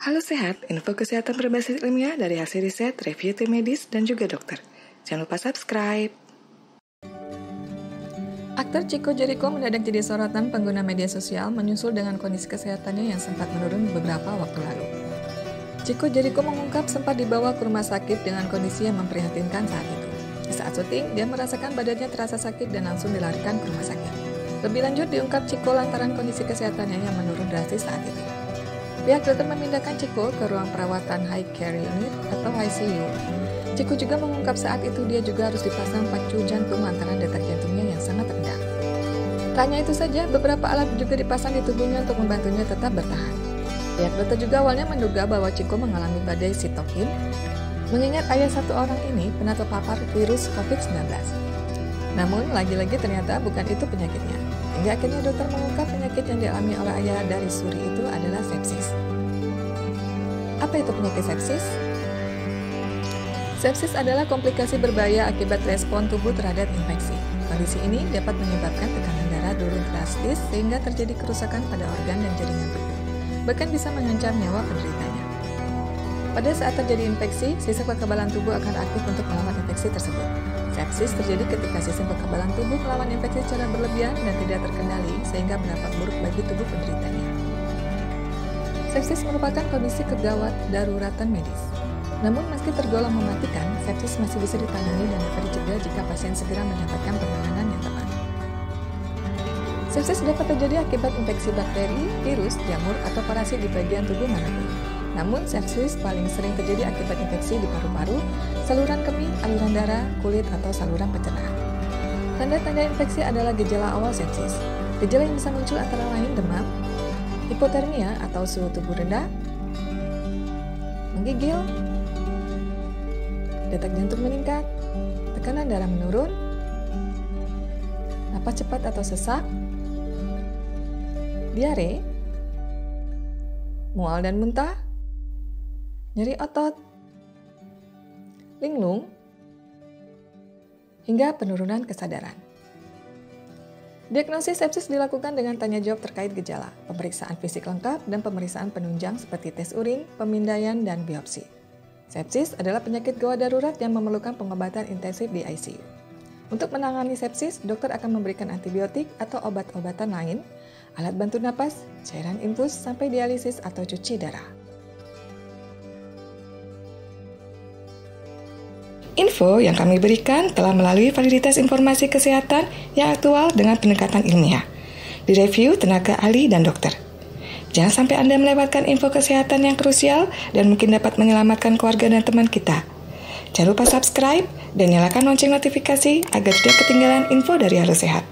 Halo Sehat, info kesehatan berbasis ilmiah dari hasil riset, review tim medis, dan juga dokter. Jangan lupa subscribe. Aktor Chico Jericho mendadak jadi sorotan pengguna media sosial menyusul dengan kondisi kesehatannya yang sempat menurun beberapa waktu lalu. Chico Jericho mengungkap sempat dibawa ke rumah sakit dengan kondisi yang memprihatinkan saat itu. Di saat syuting, dia merasakan badannya terasa sakit dan langsung dilarikan ke rumah sakit. Lebih lanjut diungkap Chico lantaran kondisi kesehatannya yang menurun drastis saat itu. Pihak dokter memindahkan Chico ke ruang perawatan High Care Unit atau ICU. Chico juga mengungkap saat itu dia juga harus dipasang pacu jantung lantaran detak jantungnya yang sangat rendah. Tak hanya itu saja, beberapa alat juga dipasang di tubuhnya untuk membantunya tetap bertahan. Pihak dokter juga awalnya menduga bahwa Chico mengalami badai sitokin, mengingat ayah satu orang ini pernah terpapar virus COVID-19. Namun, lagi-lagi ternyata bukan itu penyakitnya. Hingga akhirnya dokter mengungkap penyakit yang dialami oleh ayah dari Suri itu adalah sepsis. Apa itu penyakit sepsis? Sepsis adalah komplikasi berbahaya akibat respon tubuh terhadap infeksi. Kondisi ini dapat menyebabkan tekanan darah turun drastis sehingga terjadi kerusakan pada organ dan jaringan tubuh. Bahkan bisa mengancam nyawa penderitanya. Pada saat terjadi infeksi, sistem kekebalan tubuh akan aktif untuk melawan infeksi tersebut. Sepsis terjadi ketika sistem kekebalan tubuh melawan infeksi secara berlebihan dan tidak terkendali sehingga berdampak buruk bagi tubuh penderitanya. Sepsis merupakan kondisi kegawat daruratan medis. Namun meski tergolong mematikan, sepsis masih bisa ditangani dan dapat dicegah jika pasien segera mendapatkan penanganan yang tepat. Sepsis dapat terjadi akibat infeksi bakteri, virus, jamur, atau parasit di bagian tubuh manapun. Namun, sepsis paling sering terjadi akibat infeksi di paru-paru, saluran kemih, aliran darah, kulit, atau saluran pencernaan. Tanda-tanda infeksi adalah gejala awal sepsis. Gejala yang bisa muncul antara lain demam, hipotermia atau suhu tubuh rendah, menggigil, detak jantung meningkat, tekanan darah menurun, napas cepat atau sesak, diare, mual dan muntah, nyeri otot, linglung, hingga penurunan kesadaran. Diagnosis sepsis dilakukan dengan tanya jawab terkait gejala, pemeriksaan fisik lengkap, dan pemeriksaan penunjang seperti tes urin, pemindaian, dan biopsi. Sepsis adalah penyakit gawat darurat yang memerlukan pengobatan intensif di ICU. Untuk menangani sepsis, dokter akan memberikan antibiotik atau obat-obatan lain, alat bantu napas, cairan infus, sampai dialisis atau cuci darah. Info yang kami berikan telah melalui validitas informasi kesehatan yang aktual dengan pendekatan ilmiah. Direview tenaga ahli dan dokter. Jangan sampai Anda melewatkan info kesehatan yang krusial dan mungkin dapat menyelamatkan keluarga dan teman kita. Jangan lupa subscribe dan nyalakan lonceng notifikasi agar tidak ketinggalan info dari Halo Sehat.